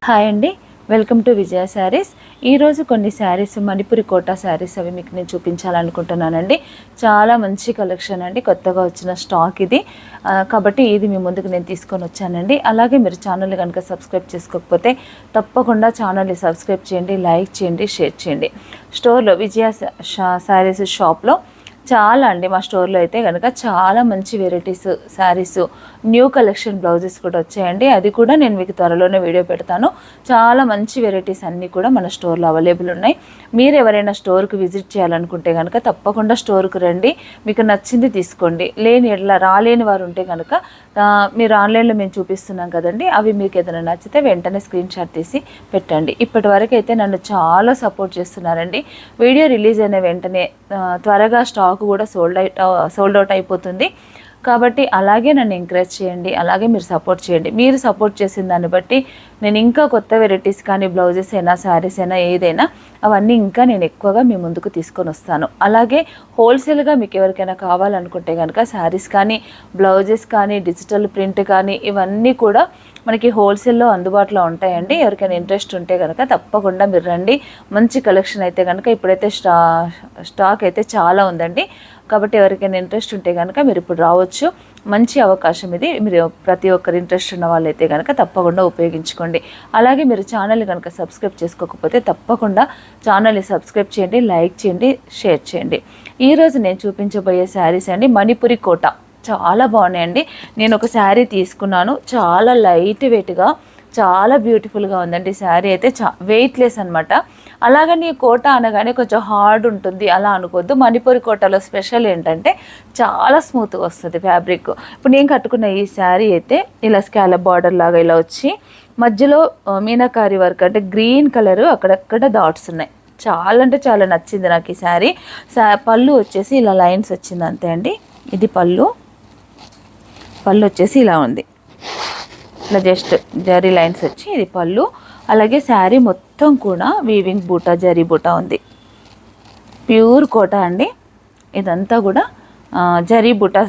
Hi అండి, welcome to విజయ శారీస్. ఈరోజు కొన్ని శారీస్ మణిపురి కోటా శారీస్ అవి మీకు నేను చూపించాలనుకుంటున్నానండి. చాలా మంచి కలెక్షన్ అండి, కొత్తగా వచ్చిన స్టాక్ ఇది. కాబట్టి ఇది మీ ముందుకు నేను తీసుకొని వచ్చానండి. అలాగే మీరు ఛానల్ కనుక సబ్స్క్రైబ్ చేసుకోకపోతే తప్పకుండా ఛానల్ని సబ్స్క్రైబ్ చేయండి, లైక్ చేయండి, షేర్ చేయండి. స్టోర్లో విజయ శారీస్ షాప్లో చాలా అండి, మా స్టోర్లో అయితే కనుక చాలా మంచి varieties saris, new collection blouses కూడా వచ్చాయండి. అది కూడా నేను మీకు త్వరలోనే వీడియో పెడతాను. చాలా మంచి వెరైటీస్ అన్నీ కూడా మన స్టోర్లో అవైలబుల్ ఉన్నాయి. మీరు ఎవరైనా స్టోర్కి విజిట్ చేయాలనుకుంటే కనుక తప్పకుండా స్టోర్కి రండి, మీకు నచ్చింది తీసుకోండి. రాలేని వారు ఉంటే కనుక మీరు ఆన్లైన్లో మేము చూపిస్తున్నాం కదండి, అవి మీకు ఏదైనా నచ్చితే వెంటనే స్క్రీన్ షాట్ తీసి పెట్టండి. ఇప్పటి వరకు అయితే నన్ను చాలా సపోర్ట్ చేస్తున్నారండి. వీడియో రిలీజ్ అయిన వెంటనే త్వరగా స్టాక్ కూడా సోల్డ్ అవుట్ అయిపోతుంది. కాబట్టి అలాగే నన్ను ఎంకరేజ్ చేయండి, అలాగే మీరు సపోర్ట్ చేయండి. మీరు సపోర్ట్ చేసిన దాన్ని బట్టి నేను ఇంకా కొత్త వెరైటీస్ కానీ బ్లౌజెస్ అయినా శారీస్ అయినా ఏదైనా అవన్నీ ఇంకా నేను ఎక్కువగా మీ ముందుకు తీసుకొని వస్తాను. అలాగే హోల్సేల్గా మీకు ఎవరికైనా కావాలనుకుంటే కనుక శారీస్ కానీ బ్లౌజెస్ కానీ డిజిటల్ ప్రింట్ కానీ ఇవన్నీ కూడా మనకి హోల్సేల్లో అందుబాటులో ఉంటాయండి. ఎవరికైనా ఇంట్రెస్ట్ ఉంటే కనుక తప్పకుండా మీరు రండి. మంచి కలెక్షన్ అయితే కనుక ఇప్పుడైతే స్టాక్ అయితే చాలా ఉందండి. కాబట్టి ఎవరికైనా ఇంట్రెస్ట్ ఉంటే కనుక మీరు ఇప్పుడు రావచ్చు. మంచి అవకాశం ఇది. మీరు ప్రతి ఒక్కరు ఇంట్రెస్ట్ ఉన్న వాళ్ళైతే కనుక తప్పకుండా ఉపయోగించుకోండి. అలాగే మీరు ఛానల్ని కనుక సబ్స్క్రైబ్ చేసుకోకపోతే తప్పకుండా ఛానల్ని సబ్స్క్రైబ్ చేయండి, లైక్ చేయండి, షేర్ చేయండి. ఈరోజు నేను చూపించబోయే శారీస్ అండి మణిపురి కోట. చాలా బాగున్నాయండి. నేను ఒక శారీ తీసుకున్నాను, చాలా లైట్ వెయిట్గా చాలా బ్యూటిఫుల్గా ఉందండి. శారీ అయితే వెయిట్లెస్ అనమాట. అలాగని కోట అనగానే కొంచెం హార్డ్ ఉంటుంది అలా అనుకోవద్దు. మణిపురి కోటలో స్పెషల్ ఏంటంటే చాలా స్మూత్గా వస్తుంది ఫ్యాబ్రిక్. ఇప్పుడు నేను కట్టుకున్న ఈ శారీ అయితే ఇలా స్కాలప్ బార్డర్ లాగా ఇలా వచ్చి మధ్యలో మీనాకారి వర్క్ అంటే గ్రీన్ కలర్ అక్కడక్కడ డాట్స్ ఉన్నాయి. చాలా అంటే చాలా నచ్చింది నాకు ఈ శారీ. పళ్ళు వచ్చేసి ఇలా లైన్స్ వచ్చింది అంతే అండి. ఇది పళ్ళు వచ్చేసి ఇలా ఉంది, ఇలా జస్ట్ జరీ లైన్స్ వచ్చి ఇది పళ్ళు. అలాగే శారీ మొత్తం కూడా వీవింగ్ బూటా, జరీ బూటా ఉంది. ప్యూర్ కోట అండి. ఇదంతా కూడా జరీ బూటా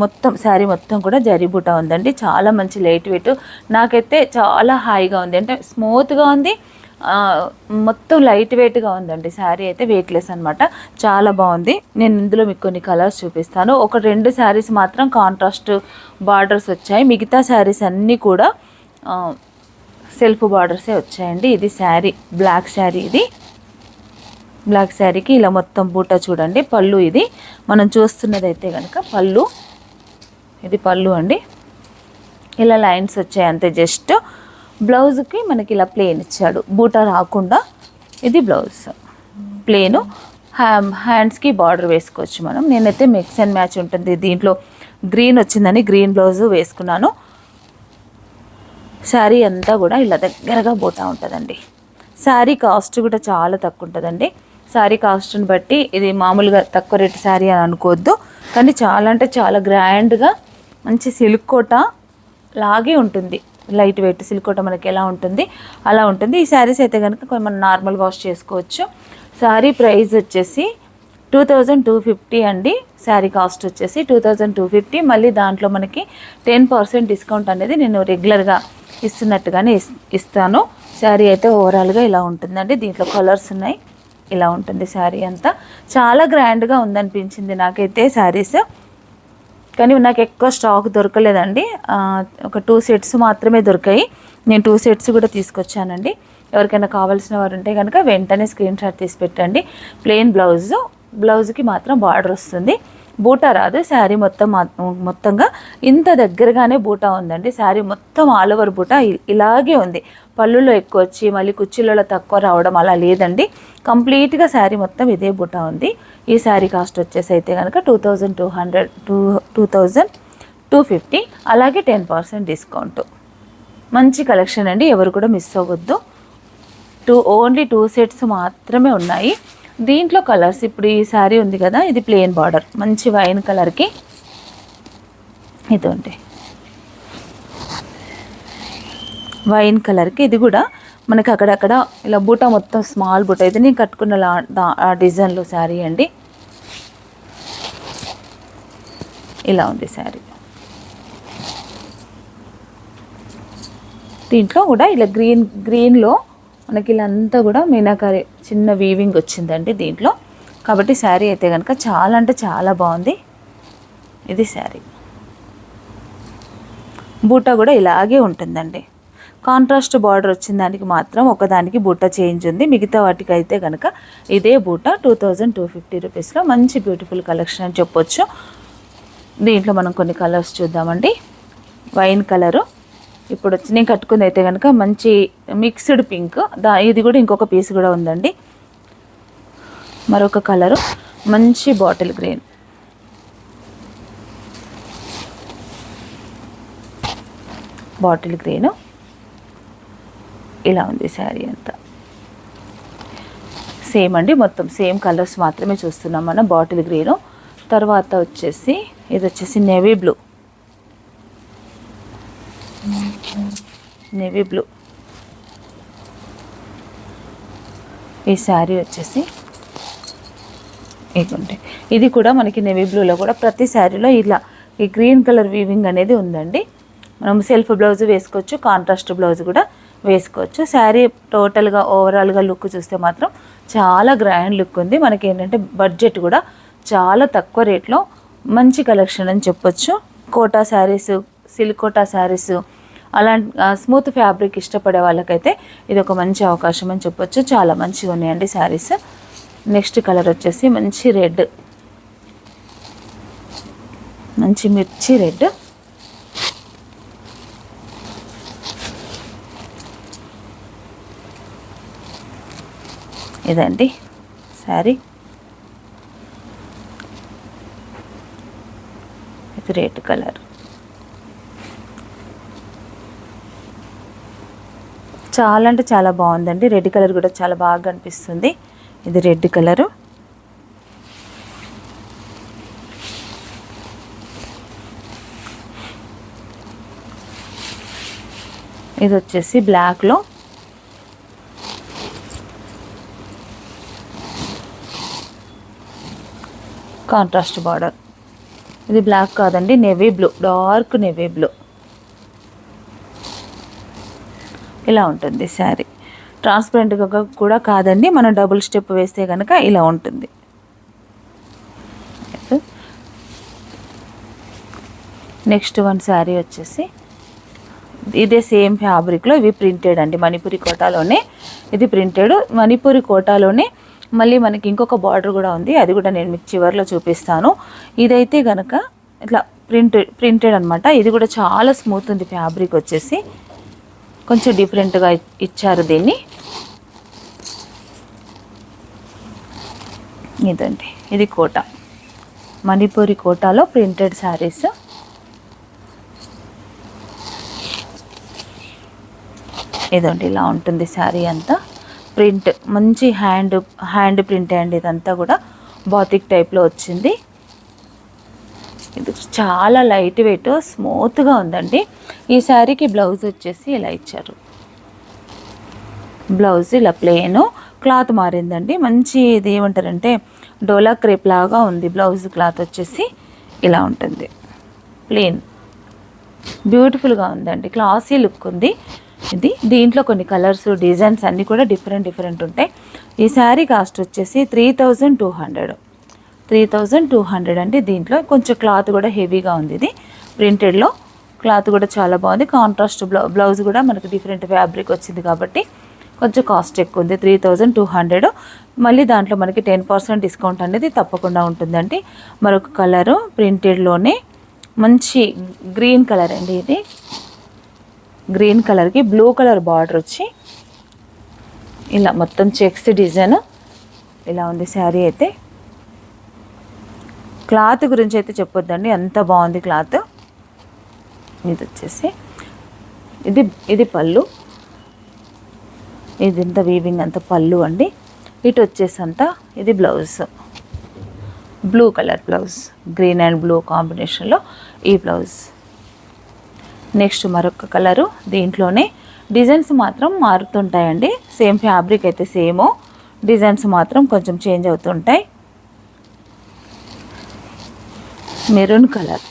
మొత్తం శారీ మొత్తం కూడా జరీ బూటా ఉందండి. చాలా మంచి లైట్ వెయిట్. నాకైతే చాలా హాయిగా ఉంది, అంటే స్మూత్గా ఉంది, మొత్తం లైట్ వెయిట్గా ఉందండి. శారీ అయితే వెయిట్లెస్ అనమాట. చాలా బాగుంది. నేను ఇందులో మీకు కొన్ని కలర్స్ చూపిస్తాను. ఒక 2 శారీస్ మాత్రం కాంట్రాస్ట్ బార్డర్స్ వచ్చాయి. మిగతా శారీస్ అన్నీ కూడా సెల్ఫ్ బార్డర్సే వచ్చాయండి. ఇది శారీ బ్లాక్ శారీ. ఇది బ్లాక్ శారీకి ఇలా మొత్తం బూటా చూడండి. పళ్ళు ఇది మనం చూస్తున్నదైతే కనుక పళ్ళు. ఇది పళ్ళు అండి. ఇలా లైన్స్ వచ్చాయి అంతే. జస్ట్ బ్లౌజ్కి మనకి ఇలా ప్లెయిన్ ఇచ్చాడు, బూటా రాకుండా. ఇది బ్లౌజ్ ప్లెయిన్. హ్యాండ్స్కి బార్డర్ వేసుకోవచ్చు మనం. నేనైతే మిక్స్ అండ్ మ్యాచ్ ఉంటుంది, దీంట్లో గ్రీన్ వచ్చిందని గ్రీన్ బ్లౌజ్ వేసుకున్నాను. శారీ అంతా కూడా ఇలా దగ్గరగా బూటా ఉంటుందండి. శారీ కాస్ట్ కూడా చాలా తక్కువ ఉంటుందండి. శారీ కాస్ట్ని బట్టి ఇది మామూలుగా తక్కువ రేటు శారీ అని అనుకోవద్దు, కానీ చాలా అంటే చాలా గ్రాండ్గా మంచి సిల్క్ కోట లాగే ఉంటుంది. లైట్ వెయిట్ సిల్క్ కోట మనకి ఎలా ఉంటుంది అలా ఉంటుంది. ఈ శారీస్ అయితే కనుక మనం నార్మల్ వాష్ చేసుకోవచ్చు. శారీ ప్రైస్ వచ్చేసి 2250 అండి. శారీ కాస్ట్ వచ్చేసి 2250. మళ్ళీ దాంట్లో మనకి 10% డిస్కౌంట్ అనేది నేను రెగ్యులర్గా ఇస్తున్నట్టుగానే ఇస్తాను. శారీ అయితే ఓవరాల్గా ఇలా ఉంటుందండి. దీంట్లో కలర్స్ ఉన్నాయి. ఇలా ఉంటుంది శారీ అంతా. చాలా గ్రాండ్గా ఉందనిపించింది నాకైతే శారీస్, కానీ నాకు ఎక్కువ స్టాక్ దొరకలేదండి. ఒక 2 సెట్స్ మాత్రమే దొరికాయి. నేను 2 సెట్స్ కూడా తీసుకొచ్చానండి. ఎవరికైనా కావాల్సిన వారు ఉంటే కనుక వెంటనే స్క్రీన్ షాట్ తీసి పెట్టండి. ప్లెయిన్ బ్లౌజ్కి మాత్రం బార్డర్ వస్తుంది, బూటా రాదు. శారీ మొత్తంగా ఇంత దగ్గరగానే బూటా ఉందండి. శారీ మొత్తం ఆల్ ఓవర్ బూటా ఇలాగే ఉంది. పళ్ళులో ఎక్కువ వచ్చి మళ్ళీ కుర్చీలలో తక్కువ రావడం అలా లేదండి. కంప్లీట్గా శారీ మొత్తం ఇదే బూటా ఉంది. ఈ శారీ కాస్ట్ వచ్చేసి అయితే కనుక 2250. అలాగే 10% డిస్కౌంట్. మంచి కలెక్షన్ అండి, ఎవరు కూడా మిస్ అవ్వద్దు. ఓన్లీ 2 సెట్స్ మాత్రమే ఉన్నాయి. దీంట్లో కలర్స్ ఇప్పుడు ఈ శారీ ఉంది కదా, ఇది ప్లెయిన్ బార్డర్ మంచి వైన్ కలర్కి. ఇదండి వైన్ కలర్కి. ఇది కూడా మనకి అక్కడక్కడ ఇలా బూటా మొత్తం స్మాల్ బూటా. ఇది నేను కట్టుకున్న డిజైన్లో శారీ అండి. ఇలా ఉంది శారీ. దీంట్లో కూడా ఇలా గ్రీన్లో మనకి ఇలా అంతా కూడా మీనాకారి చిన్న వీవింగ్ వచ్చిందండి దీంట్లో. కాబట్టి శారీ అయితే కనుక చాలా అంటే చాలా బాగుంది. ఇది శారీ బూటా కూడా ఇలాగే ఉంటుందండి. కాంట్రాస్ట్ బార్డర్ వచ్చిన దానికి మాత్రం ఒకదానికి బూటా చేంజ్ ఉంది. మిగతా వాటికి అయితే కనుక ఇదే బూటా 2250 రూపీస్లో మంచి బ్యూటిఫుల్ కలెక్షన్ అని చెప్పొచ్చు. దీంట్లో మనం కొన్ని కలర్స్ చూద్దామండి. వైన్ కలరు ఇప్పుడు వచ్చి నేను కట్టుకుంది అయితే కనుక మంచి మిక్స్డ్ పింక్. ఇది కూడా ఇంకొక పీస్ కూడా ఉందండి. మరొక కలరు మంచి బాటిల్ గ్రీన్. బాటిల్ గ్రీను ఇలా ఉంది శారీ అంతా. సేమ్ అండి, మొత్తం సేమ్ కలర్స్ మాత్రమే చూస్తున్నాం మనం. బాటిల్ గ్రీను తర్వాత వచ్చేసి ఇది వచ్చేసి నేవీ బ్లూ. ఈ శారీ వచ్చేసి ఇదిగోండి. ఇది కూడా మనకి నేవీ బ్లూలో కూడా ప్రతి శారీలో ఇలా ఈ గ్రీన్ కలర్ వీవింగ్ అనేది ఉందండి. మనం సెల్ఫ్ బ్లౌజ్ వేసుకోవచ్చు, కాంట్రాస్ట్ బ్లౌజ్ కూడా వేసుకోవచ్చు. శారీ టోటల్గా ఓవరాల్గా లుక్ చూస్తే మాత్రం చాలా గ్రాండ్ లుక్ ఉంది. మనకి ఏంటంటే బడ్జెట్ కూడా చాలా తక్కువ రేట్లో మంచి కలెక్షన్ అని చెప్పొచ్చు. కోటా శారీస్, సిల్క్ కోటా శారీస్, అలాంటి స్మూత్ ఫ్యాబ్రిక్ ఇష్టపడే వాళ్ళకైతే ఇది ఒక మంచి అవకాశం అని చెప్పొచ్చు. చాలా మంచిగా ఉన్నాయండి శారీస్. నెక్స్ట్ కలర్ వచ్చేసి మంచి రెడ్, మంచి మిర్చి రెడ్. ఇదండి శారీ. ఇది రెడ్ కలర్. చాలా అంటే చాలా బాగుందండి. రెడ్ కలర్ కూడా చాలా బాగా కనిపిస్తుంది. ఇది రెడ్ కలరు. ఇది వచ్చేసి బ్లాక్లో కాంట్రాస్ట్ బార్డర్. ఇది బ్లాక్ కాదండి, navy blue, dark navy blue. ఇలా ఉంటుంది శారీ. ట్రాన్స్పరెంట్గా కూడా కాదండి, మనం డబుల్ స్టెప్ వేస్తే కనుక ఇలా ఉంటుంది. నెక్స్ట్ వన్ శారీ వచ్చేసి ఇదే సేమ్ ఫ్యాబ్రిక్లో, ఇవి ప్రింటెడ్ అండి, మణిపురి కోటాలోనే. ఇది ప్రింటెడ్ మణిపురి కోటాలోనే. మళ్ళీ మనకి ఇంకొక బార్డర్ కూడా ఉంది, అది కూడా నేను మీకు చివరిలో చూపిస్తాను. ఇదైతే కనుక ఇట్లా ప్రింటెడ్ అనమాట. ఇది కూడా చాలా స్మూత్ ఉంది ఫ్యాబ్రిక్ వచ్చేసి. కొంచెం డిఫరెంట్గా ఇచ్చారు దీన్ని. ఇదండి, ఇది కోట, మణిపూరి కోటాలో ప్రింటెడ్ శారీస్. ఇదండి, ఇలా ఉంటుంది శారీ అంతా. ప్రింట్ మంచి హ్యాండ్ ప్రింట్ అండి. ఇదంతా కూడా బాతిక్ టైప్లో వచ్చింది. ఇది చాలా లైట్ వెయిట్, స్మూత్గా ఉందండి. ఈ శారీకి బ్లౌజ్ వచ్చేసి ఇలా ఇచ్చారు. బ్లౌజ్ ఇలా ప్లెయిన్, క్లాత్ మారిందండి. మంచి ఇది ఏమంటారంటే డోలా క్రేప్ లాగా ఉంది. బ్లౌజ్ క్లాత్ వచ్చేసి ఇలా ఉంటుంది, ప్లెయిన్. బ్యూటిఫుల్గా ఉందండి, క్లాసీ లుక్ ఉంది ఇది. దీంట్లో కొన్ని కలర్స్, డిజైన్స్ అన్నీ కూడా డిఫరెంట్ ఉంటాయి. ఈ శారీ కాస్ట్ వచ్చేసి 3200 అండి. దీంట్లో కొంచెం క్లాత్ కూడా హెవీగా ఉంది. ఇది ప్రింటెడ్లో క్లాత్ కూడా చాలా బాగుంది. కాంట్రాస్ట్ బ్లౌజ్ కూడా మనకి డిఫరెంట్ ఫ్యాబ్రిక్ వచ్చింది కాబట్టి కొంచెం కాస్ట్ ఎక్కువ ఉంది, 3200. మళ్ళీ దాంట్లో మనకి 10% డిస్కౌంట్ అనేది తప్పకుండా ఉంటుందండి. మరొక కలరు ప్రింటెడ్లోనే మంచి గ్రీన్ కలర్ అండి. ఇది గ్రీన్ కలర్కి బ్లూ కలర్ బార్డర్ వచ్చి ఇలా మొత్తం చెక్స్ డిజైన్ ఇలా ఉంది శారీ అయితే. క్లాత్ గురించి అయితే చెప్పొద్దండి, అంత బాగుంది క్లాత్. ఇది వచ్చేసి ఇది పళ్ళు. ఇది ఇంత వీవింగ్ అంత పళ్ళు అండి. ఇటు వచ్చేసి అంతా ఇది blouse, blue colour blouse, green and blue కాంబినేషన్లో ఈ బ్లౌజ్. నెక్స్ట్ మరొక కలరు. దీంట్లోనే డిజైన్స్ మాత్రం మారుతుంటాయండి. సేమ్ ఫ్యాబ్రిక్ అయితే సేమ్, డిజైన్స్ మాత్రం కొంచెం చేంజ్ అవుతుంటాయి. మెరూన్ కలర్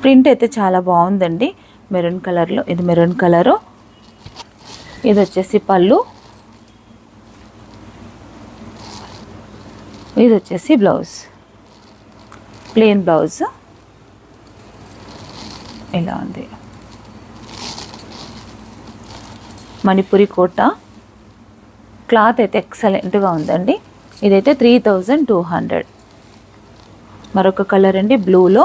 ప్రింట్ అయితే చాలా బాగుందండి. మెరూన్ కలర్లో, ఇది మెరూన్ కలరు. ఇది వచ్చేసి పళ్ళు, ఇది వచ్చేసి బ్లౌజ్, ప్లెయిన్ బ్లౌజ్ ఇలా ఉంది. మణిపురి కోట క్లాత్ అయితే ఎక్సలెంట్గా ఉందండి. ఇదైతే 3200. మరొక కలర్ అండి, బ్లూలో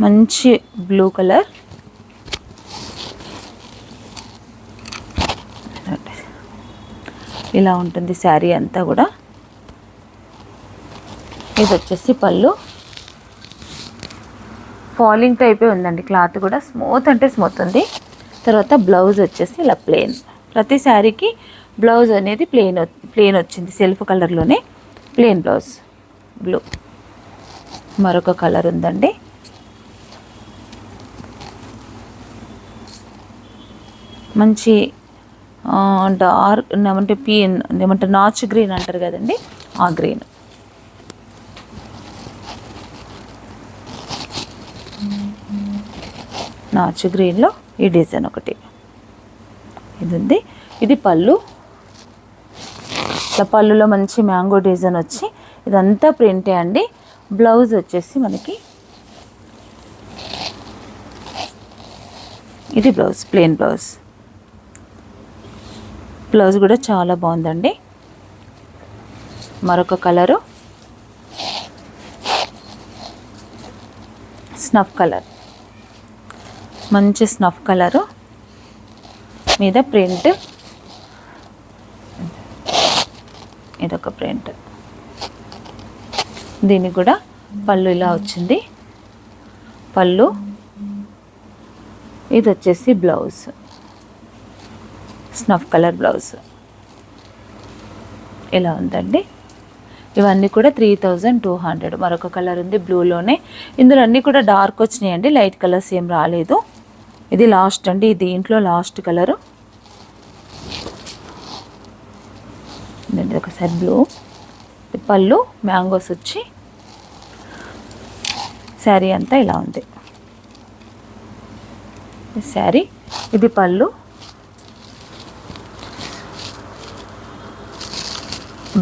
మంచి బ్లూ కలర్. ఇలా ఉంటుంది శారీ అంతా కూడా. ఇది వచ్చేసి పళ్ళు, ఫాలింగ్ టైపే ఉందండి, క్లాత్ కూడా స్మూత్ అంటే స్మూత్ ఉంది. తర్వాత బ్లౌజ్ వచ్చేసి ఇలా ప్లెయిన్. ప్రతి శారీకి బ్లౌజ్ అనేది ప్లెయిన్ వచ్చింది, సెల్ఫ్ కలర్లోనే ప్లెయిన్ బ్లౌజ్ బ్లూ. మరొక కలర్ ఉందండి, మంచి డార్క్ ఏమంటే ఏమంటారు నాచ్ గ్రీన్ అంటారు కదండి, ఆ గ్రీన్. నాచు గ్రీన్లో ఈ డిజైన్ ఒకటి ఇది ఉంది. ఇది పళ్ళు, పళ్ళులో మంచి మ్యాంగో డిజైన్ వచ్చి ఇదంతా ప్రింటే అండి. బ్లౌజ్ వచ్చేసి మనకి ఇది బ్లౌజ్, ప్లెయిన్ బ్లౌజ్. బ్లౌజ్ కూడా చాలా బాగుందండి. మరొక కలరు స్నఫ్ కలర్, మంచి స్నఫ్ కలరు మీద ప్రింట్, ఇదొక ప్రింట్. దీనికి కూడా పళ్ళు ఇలా వచ్చింది, పళ్ళు. ఇది వచ్చేసి బ్లౌజ్, స్నఫ్ కలర్ బ్లౌజ్ ఇలా ఉందండి. ఇవన్నీ కూడా 3200. మరొక కలర్ ఉంది బ్లూలోనే. ఇందులో అన్నీ కూడా డార్క్ వచ్చినాయండి, లైట్ కలర్స్ ఏం రాలేదు. ఇది లాస్ట్ అండి, దీంట్లో లాస్ట్ కలరు. ఒకసారి బ్లూ, పళ్ళు మ్యాంగోస్ వచ్చి శారీ అంతా ఇలా ఉంది. శారీ ఇది పళ్ళు,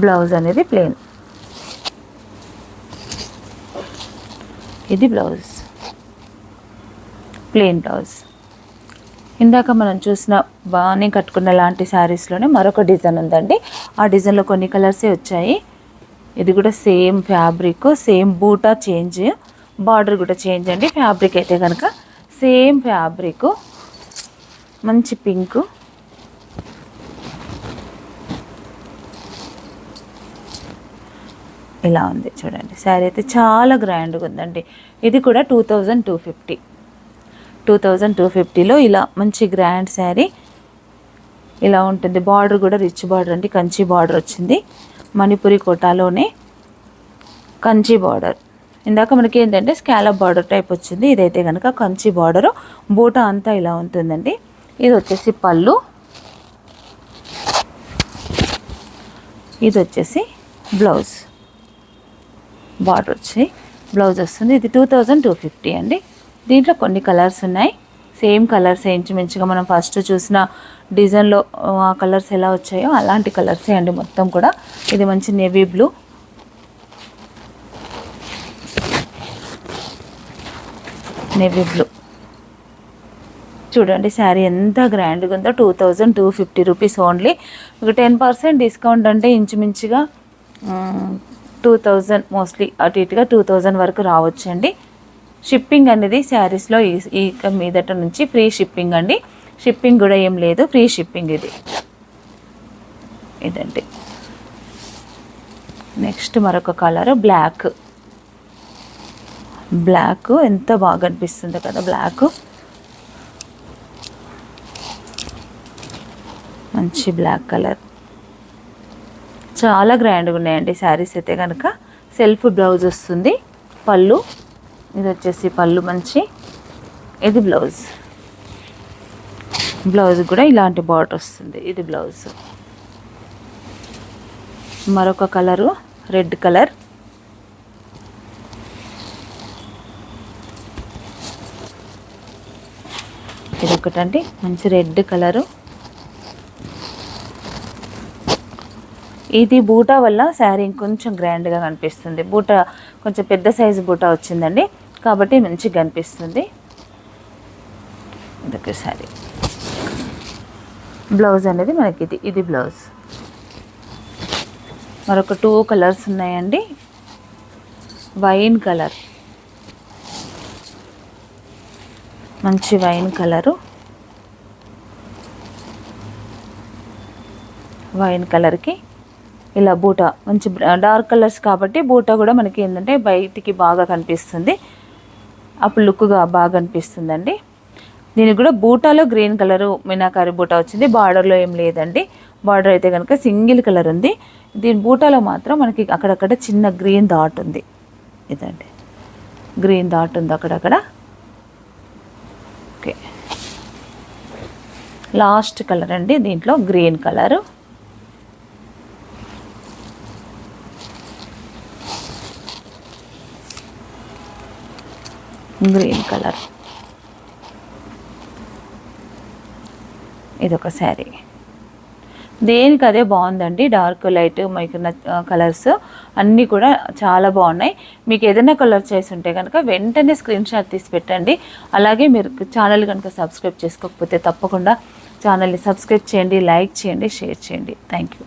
బ్లౌజ్ అనేది ప్లెయిన్. ఇది బ్లౌజ్, ప్లెయిన్ బ్లౌజ్. ఇందాక మనం చూసిన బాగానే కట్టుకున్న లాంటి శారీస్లోనే మరొక డిజైన్ ఉందండి. ఆ డిజైన్లో కొన్ని కలర్సే వచ్చాయి. ఇది కూడా సేమ్ ఫ్యాబ్రిక్, సేమ్ బూటా చేంజ్, బార్డర్ కూడా చేంజ్ అండి. ఫ్యాబ్రిక్ అయితే కనుక సేమ్ ఫ్యాబ్రిక్, మంచి పింక్. ఇలా ఉంది చూడండి. శారీ అయితే చాలా గ్రాండ్గా ఉందండి. ఇది కూడా 2250. 2250లో ఇలా మంచి గ్రాండ్ శారీ ఇలా ఉంటుంది. బార్డర్ కూడా రిచ్ బార్డర్ అండి, కంచి బార్డర్ వచ్చింది. మణిపురి కోటాలోనే కంచి బార్డర్. ఇందాక మనకి ఏంటంటే స్కాలప్ బార్డర్ టైప్ వచ్చింది, ఇదైతే కనుక కంచి బార్డరు. బూటా అంతా ఇలా ఉంటుందండి. ఇది వచ్చేసి పళ్ళు, ఇది వచ్చేసి బ్లౌజ్. బార్డర్ వచ్చి బ్లౌజ్ వస్తుంది. ఇది 2250 అండి. దీంట్లో కొన్ని కలర్స్ ఉన్నాయి, సేమ్ కలర్స్ ఇంచుమించుగా మనం ఫస్ట్ చూసిన డిజైన్లో ఆ కలర్స్ ఎలా వచ్చాయో అలాంటి కలర్సే అండి మొత్తం కూడా. ఇది మంచి నేవీ బ్లూ, నేవీ బ్లూ. చూడండి శారీ ఎంత గ్రాండ్గా ఉందో. 2250 రూపీస్ ఓన్లీ. ఒక 10% డిస్కౌంట్ అంటే ఇంచుమించుగా 2000 మోస్ట్లీ అటు ఇటుగా 2000 వరకు రావచ్చండి. షిప్పింగ్ అనేది శారీస్లో ఈ మీదట నుంచి ఫ్రీ షిప్పింగ్ అండి. షిప్పింగ్ కూడా ఏం లేదు, ఫ్రీ షిప్పింగ్ ఇది. ఇదండి. నెక్స్ట్ మరొక కలర్ బ్లాక్. బ్లాక్ ఎంత బాగా అనిపిస్తుందో కదా బ్లాక్. మంచి బ్లాక్ కలర్, చాలా గ్రాండ్గా ఉన్నాయండి శారీస్ అయితే కనుక. సెల్ఫ్ బ్లౌజ్ వస్తుంది, పళ్ళు. ఇది వచ్చేసి పళ్ళు మంచి. ఇది బ్లౌజ్, బ్లౌజ్ కూడా ఇలాంటి బార్డర్ వస్తుంది. ఇది బ్లౌజ్. మరొక కలరు రెడ్ కలర్. ఇదొకటండి మంచి రెడ్ కలరు. ఇది బూటా వల్ల శారీ ఇంకొంచెం గ్రాండ్గా కనిపిస్తుంది. బూటా కొంచెం పెద్ద సైజు బూటా వచ్చిందండి కాబట్టి మంచిగా కనిపిస్తుంది. ఇదొక శారీ. బ్లౌజ్ అనేది మనకి ఇది బ్లౌజ్. మరొక 2 కలర్స్ ఉన్నాయండి. వైన్ కలర్, మంచి వైన్ కలరు. వైన్ కలర్కి ఇలా బూటా మంచి డార్క్ కలర్స్ కాబట్టి బూటా కూడా మనకి ఏంటంటే బయటికి బాగా కనిపిస్తుంది, అప్పుడు లుక్గా బాగా అనిపిస్తుందండి. దీనికి కూడా బూటాలో గ్రీన్ కలరు మీనాకారి బూటా వచ్చింది. బార్డర్లో ఏం లేదండి. బార్డర్ అయితే కనుక సింగిల్ కలర్ ఉంది. దీని బూటాలో మాత్రం మనకి అక్కడక్కడ చిన్న గ్రీన్ డాట్ ఉంది. ఇదండి గ్రీన్ డాట్ ఉంది అక్కడక్కడ. ఓకే, లాస్ట్ కలర్ అండి దీంట్లో గ్రీన్ కలరు. Green colour. ఇదొక శారీ. దేనికి అదే బాగుందండి. డార్క్ లైట్ మీకు కలర్స్ అన్నీ కూడా చాలా బాగున్నాయి. మీకు ఏదైనా కలర్ చేసి ఉంటే కనుక వెంటనే స్క్రీన్ షాట్ తీసి పెట్టండి. అలాగే మీరు ఛానల్ కనుక సబ్స్క్రైబ్ చేసుకోకపోతే తప్పకుండా ఛానల్ని సబ్స్క్రైబ్ చేయండి, లైక్ చేయండి, షేర్ చేయండి. Thank you.